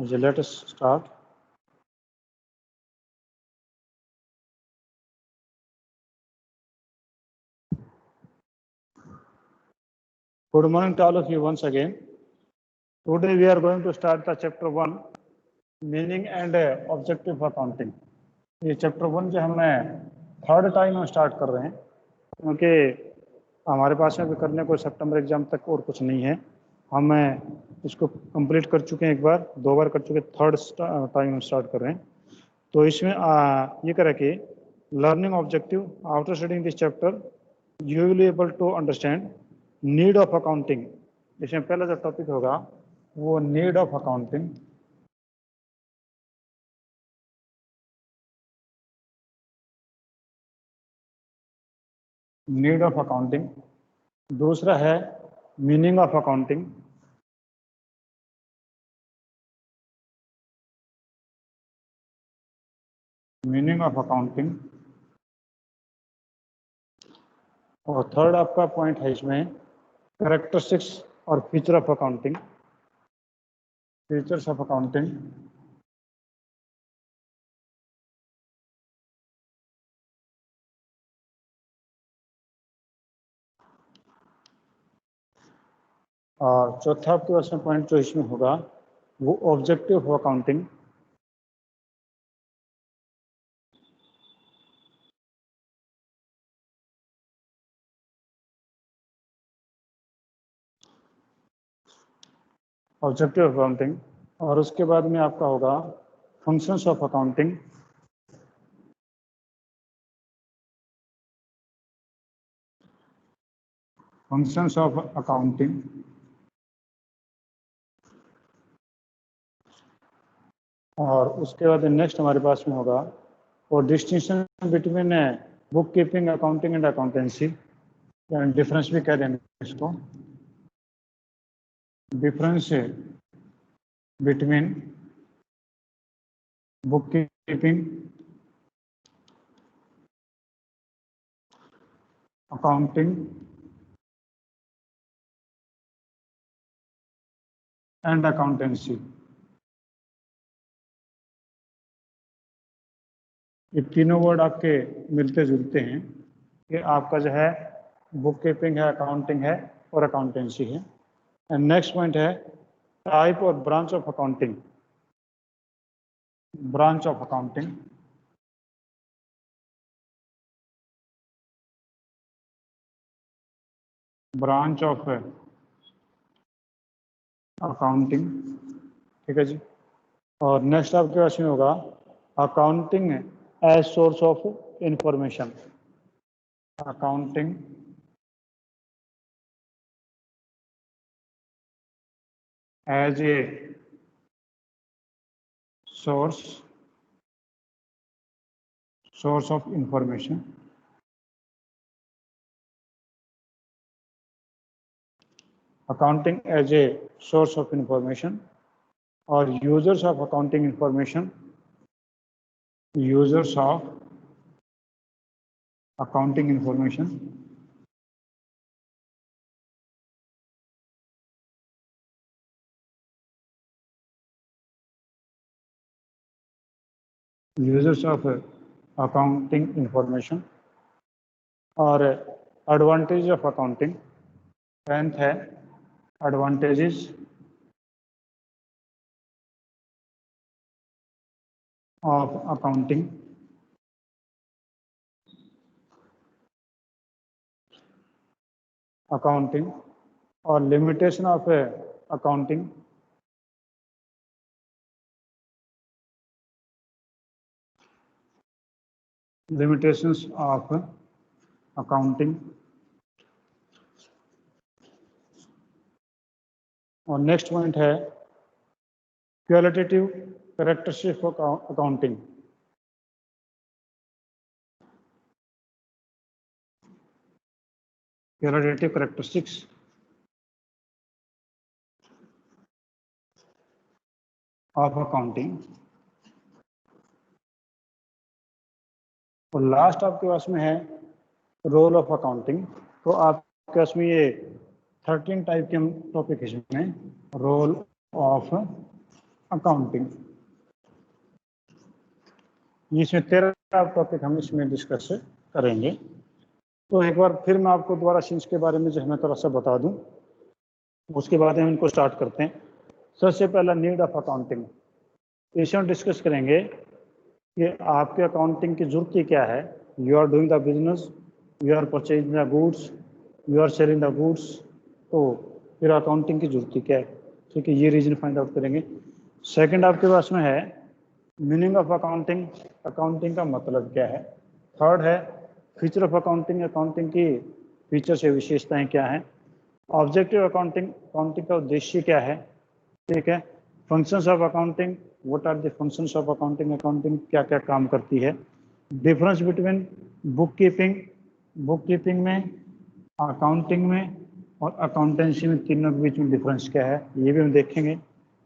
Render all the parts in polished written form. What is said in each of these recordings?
Let us start. Good morning to all of you once again. Today we are going to start the chapter 1, meaning and objective of accounting. ये chapter 1 जो हमें third time हम start कर रहे हैं, क्योंकि हमारे पास में भी करने को सितंबर एग्जाम तक और कुछ नहीं है। हम इसको कंप्लीट कर चुके हैं, एक बार 2 बार कर चुके, थर्ड टाइम हम स्टार्ट कर रहे हैं। तो इसमें ये करें कि learning objective after studying this chapter you will be able to understand need of accounting. इसमें पहला जो टॉपिक होगा वो need of accounting. Need of accounting. दूसरा है meaning of accounting. Meaning of accounting. और थर्ड आपका पॉइंट है इसमें कैरेक्टरिस्टिक्स और feature of accounting. Features of accounting. और चौथा आपके पास में पॉइंट जो इसमें होगा वो objective of accounting. Objective of accounting. और उसके बाद में आपका होगा functions of accounting. Functions of accounting. और उसके बाद नेक्स्ट हमारे पास में होगा और distinction between book keeping, accounting and accountancy. Difference भी कह देंगे इसको। Difference between book keeping, accounting and accountancy. ये तीनों वर्ड आपके मिलते जुलते हैं कि आपका जो है बुक कीपिंग है, अकाउंटिंग है और अकाउंटेंसी है। एंड नेक्स्ट पॉइंट है टाइप और branch of accounting. Branch of accounting. Branch of accounting. ठीक है जी। और नेक्स्ट आपके पास में होगा accounting as source of information. Accounting as a source of information। accounting as a source of information or users of accounting information। users of accounting information। users of accounting information। और advantage of accounting. 10th है advantages of accounting. Accounting और limitation of accounting. Limitations of accounting. और next point है qualitative characteristics of accounting. Qualitative characteristics of accounting. और last आपके पास में है रोल ऑफ अकाउंटिंग। तो आपके पास में ये 13 टाइप के टॉपिक है इसमें। Role of accounting. इसमें 13 टॉपिक हम इसमें डिस्कस करेंगे। तो एक बार फिर मैं आपको दोबारा सीन्स के बारे में जो है मैं थोड़ा सा बता दूं, उसके बाद हम इनको स्टार्ट करते हैं। सबसे पहला नीड ऑफ अकाउंटिंग, इसमें डिस्कस करेंगे कि आपके अकाउंटिंग की जरूरत क्या है। You are doing the business, you are purchasing the goods, you are selling the goods, तो फिर अकाउंटिंग की जरूरत क्या है, ठीक है, ये रीजन फाइंड आउट करेंगे। सेकंड आपके पास में है मीनिंग ऑफ अकाउंटिंग, अकाउंटिंग का मतलब क्या है। थर्ड है फीचर ऑफ अकाउंटिंग, अकाउंटिंग की फीचर्स या विशेषताएं क्या हैं। ऑब्जेक्टिव अकाउंटिंग, अकाउंटिंग का उद्देश्य क्या है, ठीक है। Functions of accounting, what are the functions of accounting, accounting क्या क्या काम करती है। Difference between bookkeeping, bookkeeping में, अकाउंटिंग में और अकाउंटेंसी में, तीनों के बीच में डिफरेंस क्या है ये भी हम देखेंगे।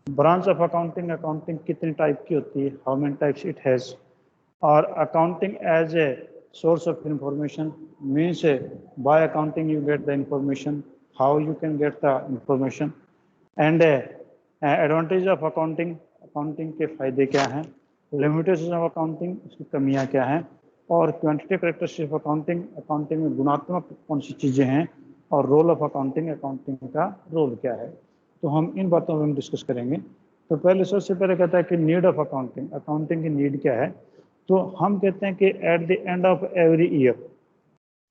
ब्रांच ऑफ अकाउंटिंग, अकाउंटिंग कितने टाइप की होती है, how many types it has. और accounting as a source of information means by accounting you get the information, how you can get the information, and advantage of accounting, accounting के फायदे क्या हैं, limitations of accounting, उसकी कमियां क्या हैं, और quantitative characteristics of accounting, accounting में गुणात्मक कौन सी चीज़ें हैं, और रोल ऑफ अकाउंटिंग, अकाउंटिंग का रोल क्या है। तो हम इन बातों पर हम डिस्कस करेंगे। तो पहले सबसे पहले कहता है कि नीड ऑफ अकाउंटिंग, अकाउंटिंग की नीड क्या है। तो हम कहते हैं कि eight the end of every year,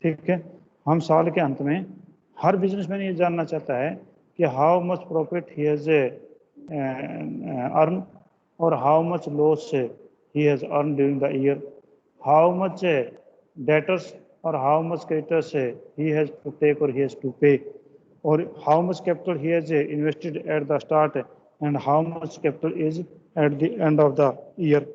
ठीक है, हम साल के अंत में हर बिजनेसमैन ये जानना चाहता है कि how much profit he has earn और how much loss he has earn during the year, how much debtors और how much creditors he has to take और ही हैज टू पे, और how much capital he has invested at the start and how much capital is at the end of the year.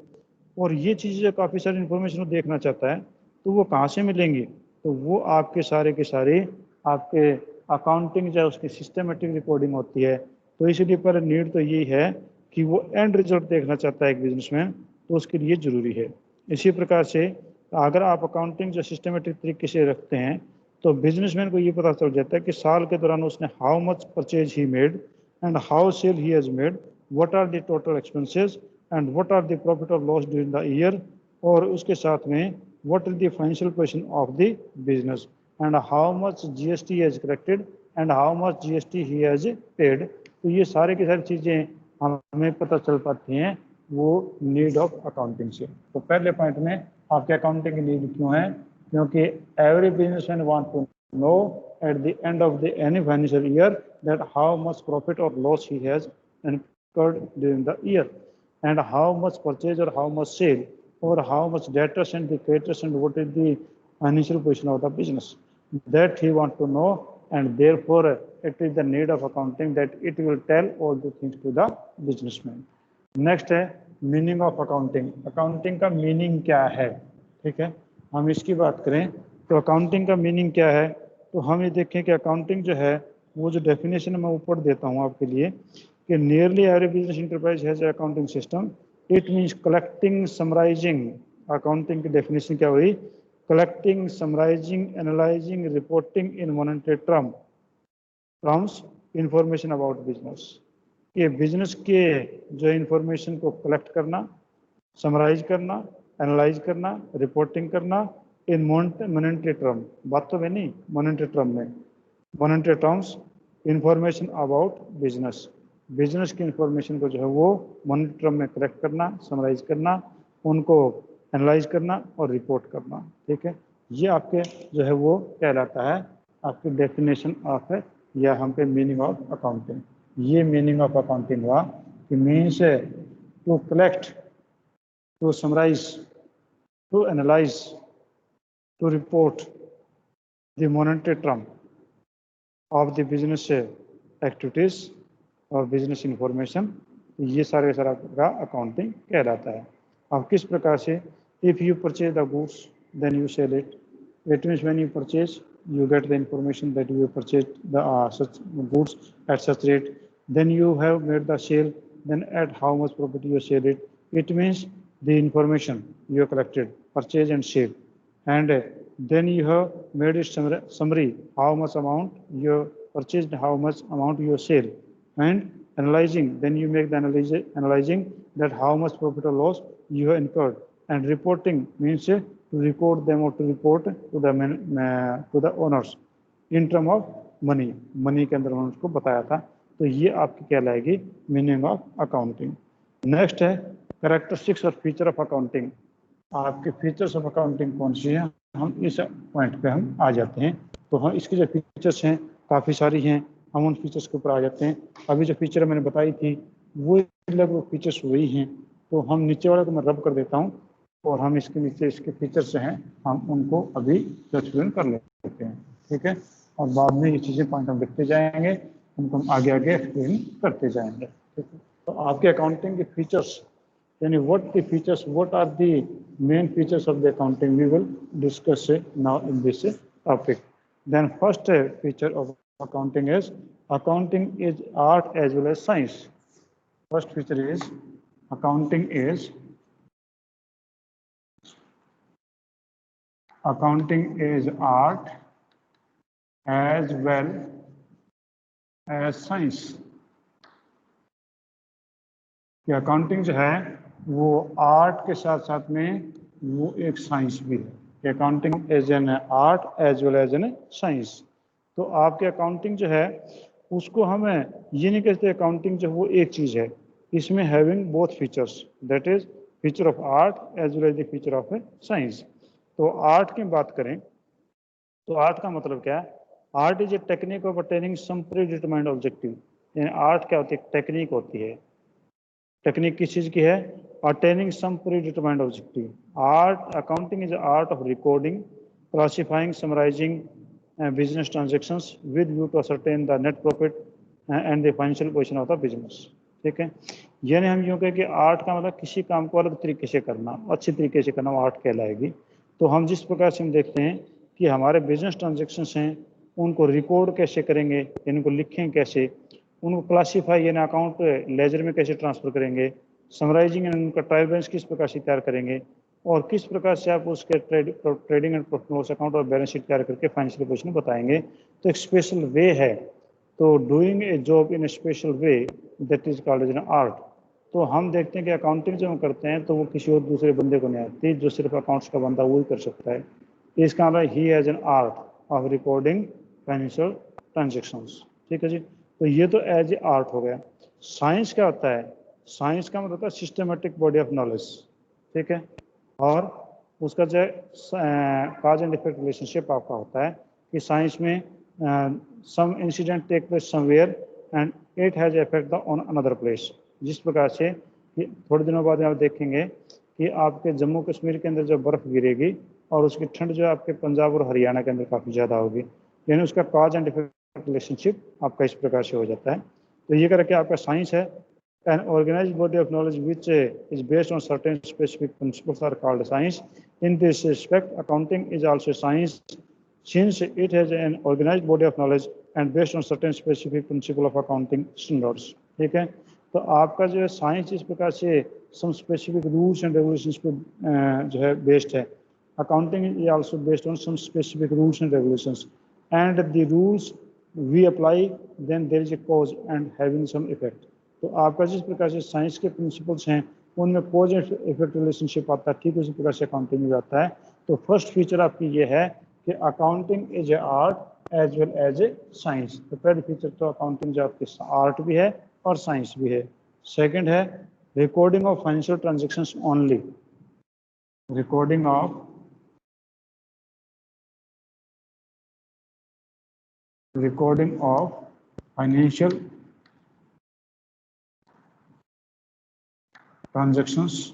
और ये चीज़ें काफ़ी सारी information वो देखना चाहता है, तो वो कहाँ से मिलेंगी, तो वो आपके सारे के सारे आपके अकाउंटिंग जो उसकी सिस्टमेटिक रिकॉर्डिंग होती है। तो इसलिए पर नीड तो यही है कि वो एंड रिजल्ट देखना चाहता है एक बिजनेसमैन, तो उसके लिए ज़रूरी है। इसी प्रकार से अगर आप अकाउंटिंग जो सिस्टमेटिक तरीके से रखते हैं, तो बिजनेसमैन को ये पता चल जाता है कि साल के दौरान उसने how much purchase he made and how sale he has made, what are the total expenses and what are the profit और लॉस ड्यूरिंग द ईयर, और उसके साथ में what is the financial position of the business and how much GST has collected and how much GST he has paid. तो ये सारे की सारी चीज़ें हमें पता चल पाती हैं वो नीड ऑफ अकाउंटिंग से। तो पहले पॉइंट में आपके अकाउंटिंग की नीड क्यों है, क्योंकि every businessman want to know at the end of the any financial year that how much profit और loss he has incurred during the year, and how much purchase or how much sale or how much debtors and the creditors and what is the financial position of the business, that he want to know, and therefore it is the need of accounting that it will tell all the things to the businessman. Next है meaning of accounting, accounting का meaning क्या है, ठीक है। हम इसकी बात करें तो अकाउंटिंग का मीनिंग क्या है, तो हम ये देखें कि अकाउंटिंग जो है वो जो डेफिनेशन मैं ऊपर देता हूँ आपके लिए कि nearly every business enterprise has accounting system, it means collecting summarising. Accounting की डेफिनेशन क्या हुई, collecting summarising analysing reporting in monetary terms information about business. ये बिजनेस के जो इंफॉर्मेशन को कलेक्ट करना, समराइज करना, एनालाइज करना, रिपोर्टिंग करना इन मॉनेटरी टर्म, बातों में नहीं, मॉनेटरी टर्म में, monetary terms information about business, business की इंफॉर्मेशन को जो है वो मॉनेटरी टर्म में कलेक्ट करना, समराइज करना, उनको एनालाइज करना और रिपोर्ट करना, ठीक है। ये आपके जो है वो कहलाता है आपकी डेफिनेशन ऑफ या हम पे मीनिंग ऑफ अकाउंटिंग। ये मीनिंग ऑफ अकाउंटिंग हुआ कि means to collect, to summarise, to analyse, to report the monetary term of the business activities और बिजनेस इंफॉर्मेशन, ये सारे सारा का अकाउंटिंग कहलाता है। अब किस प्रकार से, if you purchase the goods then you sell it, it means when you purchase you get the information that you purchased the such goods at such rate, then you have made the sale, then at how much profit you sell it, it means the information you have collected, purchase and sale, and then you have made it summary how much amount you purchased, how much amount you sell, and Analyzing, then you make the analyzing that how much profit or loss you have incurred, and reporting means to record them or to report to the owners in term of money के अंदर उन्होंने उसको बताया था। तो ये आपकी क्या लाएगी, मीनिंग ऑफ अकाउंटिंग। नेक्स्ट है कैरेक्टरिस्टिक्स और फीचर ऑफ अकाउंटिंग। आपके फीचर्स ऑफ अकाउंटिंग कौन सी है, हम इस पॉइंट पे हम आ जाते हैं। तो हम इसकी जो फीचर्स हैं काफ़ी सारी हैं, हम उन फीचर्स के ऊपर आ जाते हैं। अभी जो फीचर मैंने बताई थी वो लगभग फीचर्स वही हैं, तो हम नीचे वाले को मैं रब कर देता हूँ और हम इसके नीचे इसके फीचर्स हैं हम उनको अभी एक्सप्लेन कर लेते हैं, ठीक है। और बाद में ये चीज़ें पॉइंट हम लिखते जाएंगे, उनको हम आगे आगे एक्सप्लेन करते जाएंगे, ठीक है। तो आपके अकाउंटिंग के फीचर्स यानी what the features, what are the main features of the accounting, we will discuss now in this topic. Then first feature of accounting is art as well as science. First feature is accounting is art as well as science. कि accounting जो है वो art के साथ साथ में वो एक साइंस भी है। Accounting as an art as well as an science. तो आपके अकाउंटिंग जो है उसको हमें ये नहीं कहते अकाउंटिंग जो वो एक चीज़ है, इसमें having both features, that is feature of art as well as the feature of science. तो आर्ट की बात करें तो आर्ट का मतलब क्या है, art is a technique of attaining some predetermined objective. यानी आर्ट क्या होती है, टेक्निक होती है। टेक्निक किस चीज़ की है, attaining some predetermined objective. Art accounting is art of recording, classifying, summarising business transactions with view to ascertain the net profit and the financial position of the business, ठीक है। यानी हम यूँ कहें कि आर्ट का मतलब किसी काम को अलग तरीके से करना, अच्छी तरीके से करना, वो आर्ट कहलाएगी। तो हम जिस प्रकार से हम देखते हैं कि हमारे बिजनेस ट्रांजेक्शंस हैं उनको रिकॉर्ड कैसे करेंगे, इनको लिखें कैसे, उनको क्लासीफाई यानी अकाउंट लेजर में कैसे ट्रांसफर करेंगे, समराइजिंग यानी उनका ट्रायल बैलेंस किस प्रकार से तैयार करेंगे, और किस प्रकार से आप उसके trading and profit loss account और बैलेंस शीट तैयार करके फाइनेंशियल पोजीशन बताएंगे। तो एक स्पेशल वे है। तो doing a job in a special way that is called as an art. तो हम देखते हैं कि अकाउंटिंग जो हम करते हैं तो वो किसी और दूसरे बंदे को नहीं आती, जो सिर्फ अकाउंट्स का बंदा वही कर सकता है। इसका मतलब he as an art of recording financial transactions, ठीक है जी। तो ये तो एज ए आर्ट हो गया। साइंस क्या होता है, साइंस का मतलब होता है सिस्टमेटिक बॉडी ऑफ नॉलेज, ठीक है। और उसका जो कॉज एंड इफेक्ट रिलेशनशिप आपका होता है कि साइंस में some incident take place somewhere and it has effect on another place. जिस प्रकार से थोड़े दिनों बाद आप देखेंगे कि आपके जम्मू कश्मीर के अंदर जो बर्फ़ गिरेगी और उसकी ठंड जो है आपके पंजाब और हरियाणा के अंदर काफ़ी ज़्यादा होगी, यानी उसका कॉज एंड इफेक्ट रिलेशनशिप आपका इस प्रकार से हो जाता है। तो ये करके आपका साइंस है। An organized body of knowledge which is based on certain specific principles are called science. In this respect, accounting is also science since it has an organized body of knowledge and based on certain specific principle of accounting standards. ठीक है। तो आपका जो है science इस प्रकार से some specific rules and regulations पे जो है बेस्ड है। Accounting is also based on some specific rules and regulations, and the rules we apply then there is a cause and having some effect. तो आपका जिस प्रकार से साइंस के प्रिंसिपल्स हैं उनमें कॉज एंड इफेक्ट रिलेशनशिप आता है, ठीक उसी प्रकार से अकाउंटिंग में आता है। तो फर्स्ट फीचर आपकी ये है कि accounting is a art as well as a science. तो पहली फीचर तो अकाउंटिंग जो आपकी आर्ट भी है और साइंस भी है। सेकंड है recording of financial transactions only, recording of financial transactions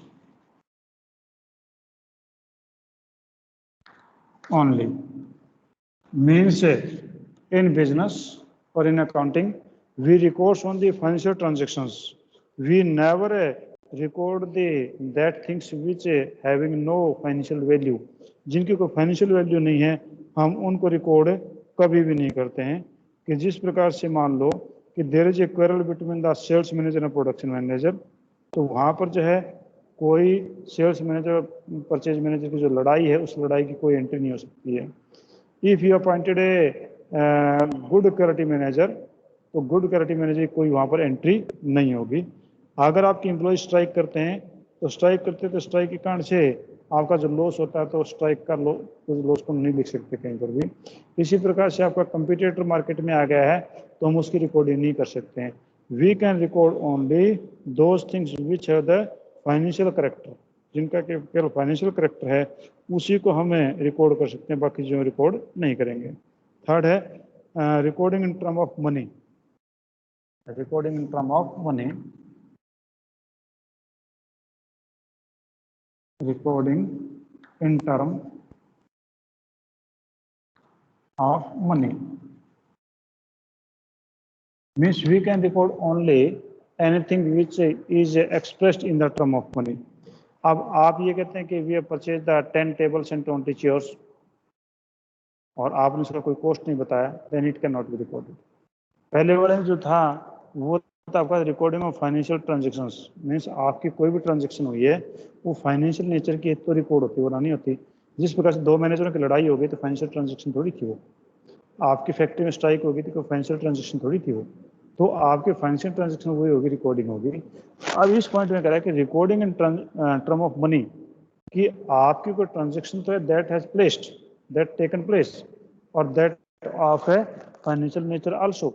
only means in business or in accounting we record on the financial transactions, we never record that things which having no financial value, जिनकी कोई financial value नहीं है हम उनको record कभी भी नहीं करते हैं। कि जिस प्रकार से मान लो कि there is a quarrel between the sales manager and production manager, तो वहाँ पर जो है कोई सेल्स मैनेजर परचेज मैनेजर की जो लड़ाई है उस लड़ाई की कोई एंट्री नहीं हो सकती है। If you appointed a good quality manager, तो गुड क्रेडिट मैनेजर की कोई वहाँ पर एंट्री नहीं होगी। अगर आपके एम्प्लॉय स्ट्राइक करते हैं तो स्ट्राइक करते तो स्ट्राइक के कारण से आपका जो लॉस होता है तो स्ट्राइक का लॉस को नहीं लिख सकते कहीं पर भी। इसी प्रकार से आपका कंपटीटर मार्केट में आ गया है तो हम उसकी रिकॉर्डिंग नहीं कर सकते हैं। We can record only those things which have the financial character, जिनका केवल फाइनेंशियल करेक्टर है उसी को हमें रिकॉर्ड कर सकते हैं, बाकी जो रिकॉर्ड नहीं करेंगे। थर्ड है recording in term of money. Recording in term of money, recording in term of money means we can record only anything which is expressed in the term of money. अब आप ये कहते हैं कि we have purchased the 10 tables and 20 chairs और आपने उसका कोई कॉस्ट नहीं बताया, then it cannot be recorded. पहले वाले में जो था वो था आपका recording of financial transactions, means आपकी कोई भी ट्रांजेक्शन हुई है वो फाइनेंशियल नेचर की तो रिकॉर्ड होती है, वो नहीं होती। जिस प्रकार से दो मैनेजरों की लड़ाई हो गई तो फाइनेंशियल ट्रांजेक्शन थोड़ी थी वो। आपकी फैक्ट्री में स्ट्राइक होगी तो फाइनेंशियल ट्रांजेक्शन थोड़ी थी वो। तो आपके फाइनेंशियल ट्रांजेक्शन वही होगी, रिकॉर्डिंग होगी। अब इस पॉइंट में कह रहा है कि recording in term of money, कि आपकी कोई ट्रांजेक्शन तो है that has placed, that taken place, और दैट ऑफ है financial nature also,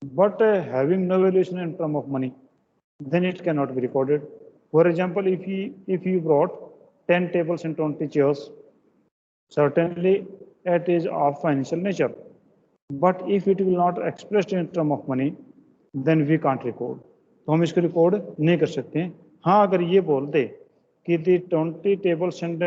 but having no valuation in term of money, then it cannot be recorded. For example, if you brought 10 tables and 20 chairs, certainly it is of financial nature, but if it will not expressed in term of money, then we can't record. तो हम इसको record नहीं कर सकते हैं। हाँ, अगर ये बोल दे कि the 20 tables and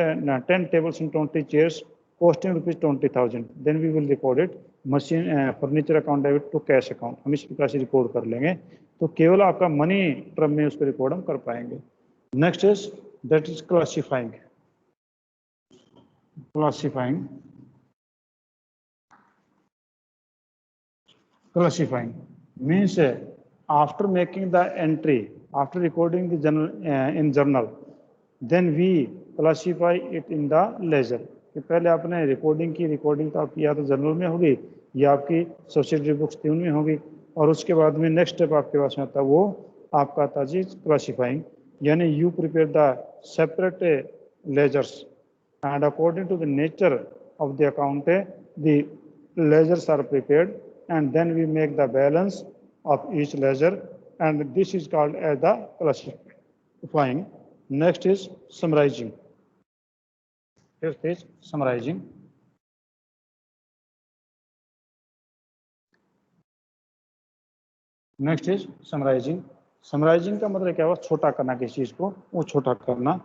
10 tables and 20 chairs costing rupees 20,000, then we will record it machine furniture account debit to cash account, हम इस प्रकार से रिकॉर्ड कर लेंगे, तो केवल आपका मनी टर्म में उसको रिकॉर्ड हम कर पाएंगे। Next is that is classifying. Classifying means after making the entry, after recording the journal in journal, then we classify it in the ledger. कि पहले आपने रिकॉर्डिंग की, रिकॉर्डिंग तो आपकी या तो जर्नल में होगी या आपकी सब्सिडरी बुक्स थी उनमें होगी, और उसके बाद में नेक्स्ट स्टेप आपके पास में आता है वो आपका आता जी क्लासिफाइंग, यानी you prepare the separate ledgers and according to the nature of the account the ledgers are prepared and then we make the balance of each ledger, and this is called as the classifying. Next is summarizing. Fifth is summarizing. Next is summarising. Summarising का मतलब क्या हुआ, छोटा करना किसी चीज को, वो छोटा करना।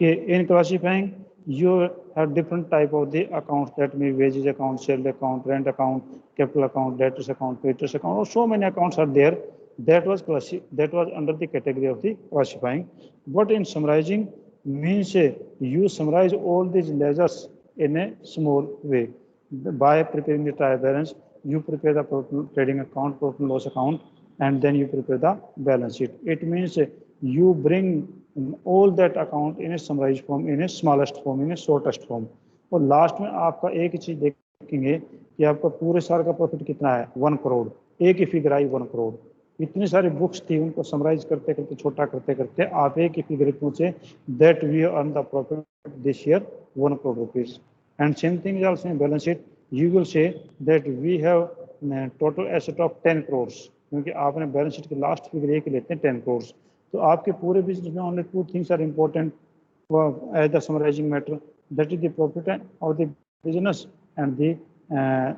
कि इन classifying you have different type of the accounts, that may wages account, sale account, rent account, capital account, debtors account, creditors account, or so many accounts are there. That was under the category of the classifying. But in summarizing means you summarize all these ledgers in a small way. By preparing the trial balance, you prepare the profit trading account, profit and loss account, and then you prepare the balance sheet. It means you bring all that account in a summarized form, in a smallest form, in a shortest form. और last में आपका एक ही चीज देखेंगे कि आपका पूरे साल का प्रॉफिट कितना है, 1 करोड़। एक ही फिगर आई 1 करोड़। इतनी सारी बुक्स थी, उनको समराइज करते करते छोटा करते करते आप एक ही फिगर पहुंचे, that we earn the profit this year 1 crore rupees. And same thing is also in balance sheet, you will say that we have total asset of 10 crore, क्योंकि आपने बैलेंस शीट के लास्ट फिगर एक ही लेते हैं 10 करोड़। तो आपके पूरे बिजनेस में only 2 things are important as the summarising matter, that is the profit of the business and the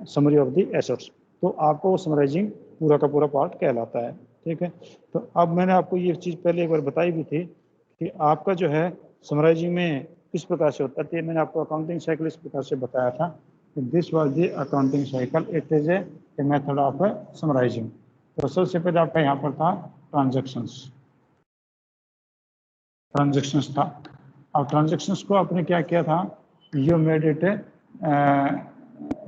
summary of the assets. तो आपको वो समराइजिंग पूरा का पूरा पार्ट कहलाता है। ठीक है, तो अब मैंने आपको ये चीज़ पहले एक बार बताई भी थी कि आपका जो है समराइजिंग में किस प्रकार से होता है। मैंने आपको अकाउंटिंग साइकिल इस प्रकार से बताया था, this was the accounting cycle, it is a method of summarising. तो सबसे पहले आपका यहाँ पर था ट्रांजेक्शंस था। अब ट्रांजेक्शंस को आपने क्या किया था, यू मेड इट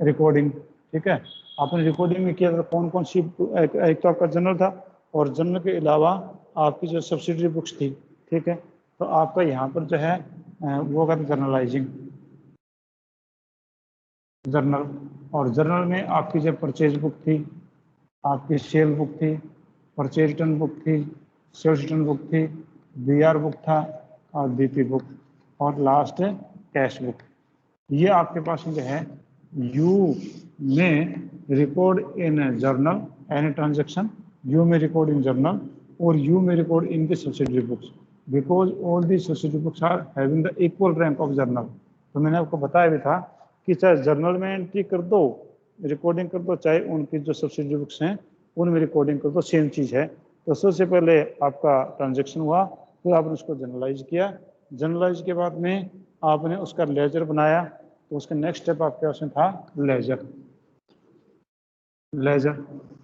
रिकॉर्डिंग। ठीक है, आपने रिकॉर्डिंग में किया था कौन कौन सी, एक तो आपका जनरल था, और जनरल के अलावा आपकी जो सब्सिडरी बुक्स थी। ठीक है, तो आपका यहाँ पर जो है वो होगा जर्नलाइजिंग, जर्नल। और जर्नल में आपकी जो परचेज बुक थी, आपकी सेल बुक थी, परचेज रिटर्न बुक थी, सेल्स रिटर्न बुक थी, बीआर बुक था और बीपी बुक, और लास्ट है कैश बुक। ये आपके पास जो है you may record in journal any transaction, you may record in journal और you may record in the subsidiary books because all the subsidiary books are having the equal rank of journal. तो मैंने आपको बताया भी था कि चाहे journal में एंट्री कर दो, रिकॉर्डिंग कर दो, चाहे उनकी जो सब्सिडरी बुक्स हैं उनमें रिकॉर्डिंग कर दो, सेम चीज़ है। तो सबसे पहले आपका ट्रांजेक्शन हुआ, फिर आपने उसको जनरलाइज किया, जनरलाइज के बाद में आपने उसका लेजर बनाया, तो उसका नेक्स्ट स्टेप आपके पास में था लेजर। लेजर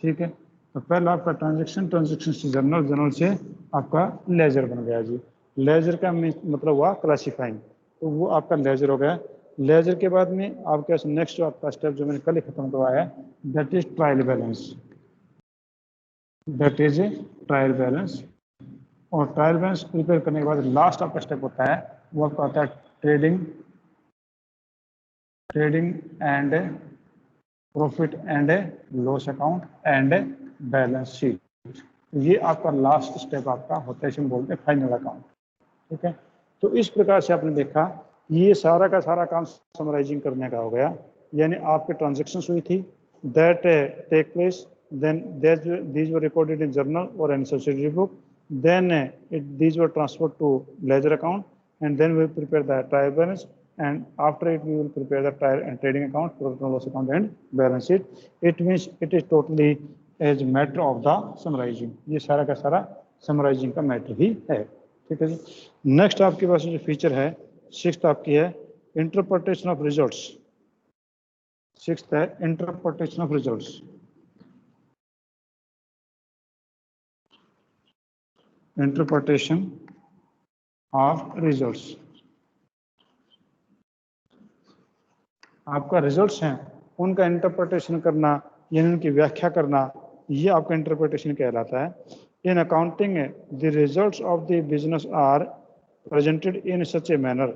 ठीक है, तो पहले आपका ट्रांजेक्शन, ट्रांजेक्शन से जर्नल, जर्नल से आपका लेजर बन गया जी। लेजर का मतलब हुआ क्लासीफाइंग, तो वो आपका लेजर हो गया। लेजर के बाद में आपके पास नेक्स्ट जो आपका स्टेप जो मैंने कल ही खत्म करवाया है, that is trial balance, that is trial balance. और ट्रायल बैलेंस प्रिपेयर करने के बाद लास्ट आपका स्टेप होता है, वो आपका होता है trading, trading and profit and loss account and balance sheet. ये आपका लास्ट स्टेप आपका होता है, इसमें बोलते हैं फाइनल अकाउंट। ठीक है, तो इस प्रकार से आपने देखा ये सारा का सारा काम समराइजिंग करने का हो गया, यानी आपके ट्रांजेक्शन हुई थी that take place, then these were recorded in journal और any subsidiary book, then these were transferred to ledger account, and then we will prepare the trial balance, and after it we will prepare the trial and trading account, profit and loss account and balance sheet. It means it is totally as matter of the summarizing, ये सारा का सारा summarising का matter ही है। ठीक है जी, next आपके पास जो फीचर है सिक्स्थ आपकी है इंटरप्रिटेशन ऑफ रिजल्ट्स। सिक्स्थ है interpretation of results. Interpretation of results, आपका रिजल्ट्स हैं उनका इंटरप्रिटेशन करना यानी उनकी व्याख्या करना, ये आपका इंटरप्रिटेशन कहलाता है। In accounting the results of the business are presented in such a manner,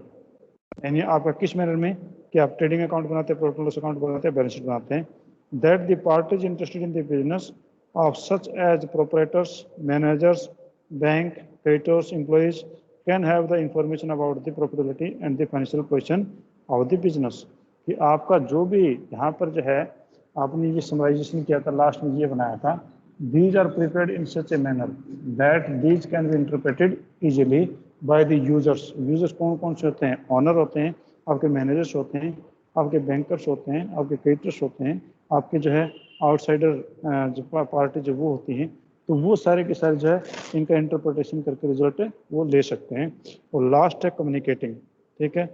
यानी आपका किस मैनर में कि आप ट्रेडिंग अकाउंट बनाते हैं, प्रॉफिट एंड लॉस अकाउंट बनाते हैं, बैलेंस शीट बनाते हैं, that the parties interested in the business of such as proprietors, managers, bank, creditors, employees can have the information about the profitability and the financial position of the business. कि आपका जो भी यहाँ पर जो है आपने ये समराइजेशन किया था, लास्ट में ये बनाया था, these are prepared in such a manner that these can be interpreted easily by the users। Users कौन कौन से होते हैं? ऑनर होते हैं, आपके मैनेजर्स होते हैं, आपके बैंकर्स होते हैं, आपके क्रेडिटर्स होते हैं, आपके जो है आउटसाइडर जो पार्टी जो वो होती हैं, तो वो सारे के सारे जो है इनका इंटरप्रिटेशन करके रिजल्ट वो ले सकते हैं। और लास्ट है कम्युनिकेटिंग। ठीक है,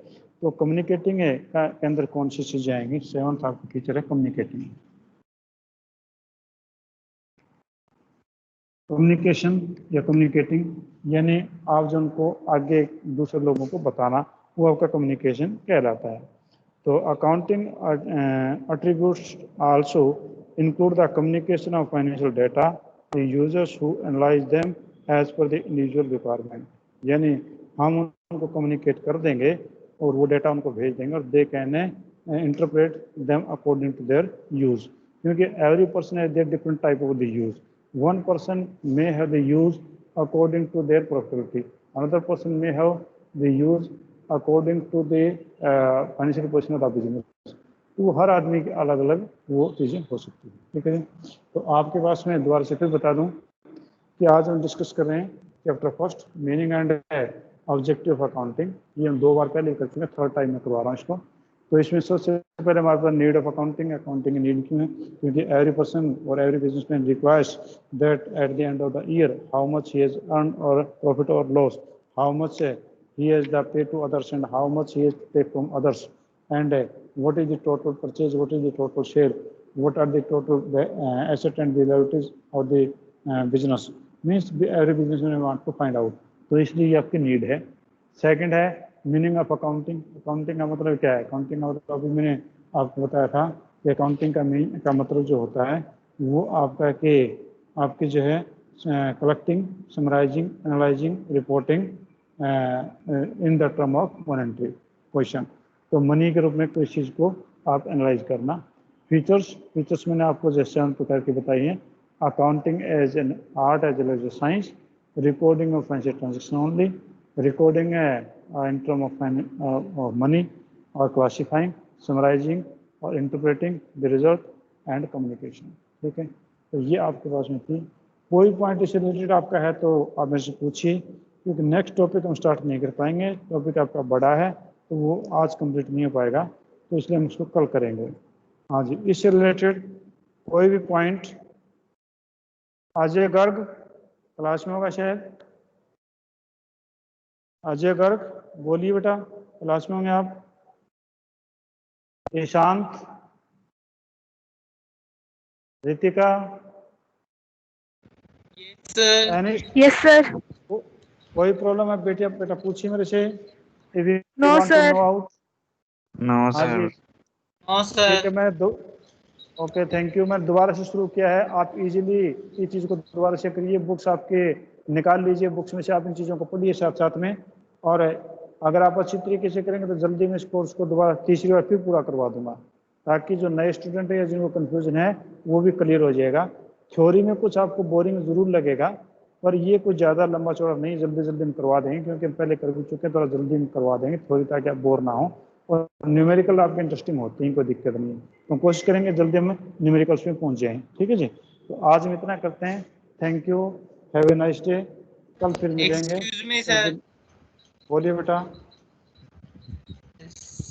तो कम्युनिकेटिंग है के अंदर कौन सी चीजें आएंगी? सेवंथ आपका फीचर है कम्युनिकेटिंग। कम्युनिकेशन या कम्युनिकेटिंग यानी आप जो उनको आगे दूसरे लोगों को बताना, वो आपका कम्युनिकेशन कहलाता है। तो accounting attributes also include the communication of financial data to users who analyze them as per the individual requirement। यानी हम उनको कम्युनिकेट कर देंगे और वो डेटा उनको भेज देंगे और they can interpret them according to their use, क्योंकि every person has their different type of the use. one person may have the use according to their profitability, another person may have the use according to the financial position of the business। तो हर आदमी के अलग अलग वो चीज़ें हो सकती हैं। ठीक है, तो आपके पास में दोबारा से फिर बता दूं कि आज हम डिस्कस कर रहे हैं chapter first meaning and objective of accounting. ये हम 2 बार पहले कर चुके हैं, थर्ड टाइम में करवा रहा हूँ इसको। तो इसमें सबसे पहले हमारे पास नीड ऑफ अकाउंटिंग, अकाउंटिंग की नीड क्यों है? क्योंकि एवरी पर्सन और every businessman requires that at the end of the year how much he has earn और प्रॉफिट और loss, how much he has the pay to others and how much he has to take from others, and what is the total purchase, what is the total share, what are the total asset and liabilities of the business, means every businessman want to find out। तो इसलिए ये आपकी need है। Second है meaning of accounting. Accounting का मतलब क्या है? अकाउंटिंग का मतलब अभी मैंने आपको बताया था कि अकाउंटिंग का मतलब जो होता है वो आपका कि आपकी जो है collecting, summarising, analysing, reporting in the term of monetary question. तो मनी के रूप में कोई चीज़ को आप एनालाइज करना। फीचर्स, फीचर्स मैंने आपको जैसे 7 प्रकार की बताई हैं। accounting as an art as well as a science, recording of financial transaction only, recording in terms of money, or classifying, summarizing और interpreting the result and communication. ठीक है, तो ये आपके पास में थी। कोई पॉइंट इससे रिलेटेड आपका है तो आप मेरे से पूछिए, क्योंकि नेक्स्ट टॉपिक हम स्टार्ट नहीं कर पाएंगे, टॉपिक आपका बड़ा है तो वो आज कंप्लीट नहीं हो पाएगा, तो इसलिए हम उसको कल करेंगे। हाँ जी, इससे रिलेटेड कोई भी पॉइंट। अजय गर्ग क्लास में होगा शायद, अजय गर्ग बोलिए बेटा, क्लास में होंगे आप। Ishant, Ritika, yes sir. कोई प्रॉब्लम है बेटा? बेटा पूछिए मेरे से। No sir. नो हाँ जी, सर। ठीक है, मैं ओके थैंक यू। मैं दोबारा से शुरू किया है, आप इजीली इस चीज़ को दोबारा से करिए, बुक्स आपके निकाल लीजिए, बुक्स में से आप इन चीज़ों को पढ़िए साथ साथ में, और अगर आप अच्छी तरीके से करेंगे तो जल्दी में इस कोर्स को दोबारा तीसरी बार फिर पूरा करवा दूंगा, ताकि जो नए स्टूडेंट है या जिनको कन्फ्यूजन है वो भी क्लियर हो जाएगा। थ्योरी में कुछ आपको बोरिंग ज़रूर लगेगा, पर ये कुछ ज़्यादा लंबा चौड़ा नहीं, जल्दी जल्दी हम करवा देंगे, क्योंकि हम पहले कर भी चुके हैं, थोड़ा जल्दी हम करवा देंगे थ्योरी, ताकि आप बोर ना हो। और न्यूमेरिकल आपके इंटरेस्टिंग होती हैं, कोई दिक्कत नहीं है, तो कोशिश करेंगे जल्दी हम न्यूमेरिकल्स में पहुंच जाएं। ठीक है जी, तो आज हम इतना करते हैं। Thank you, have a nice day, कल फिर मिलेंगे। बोलिए बेटा।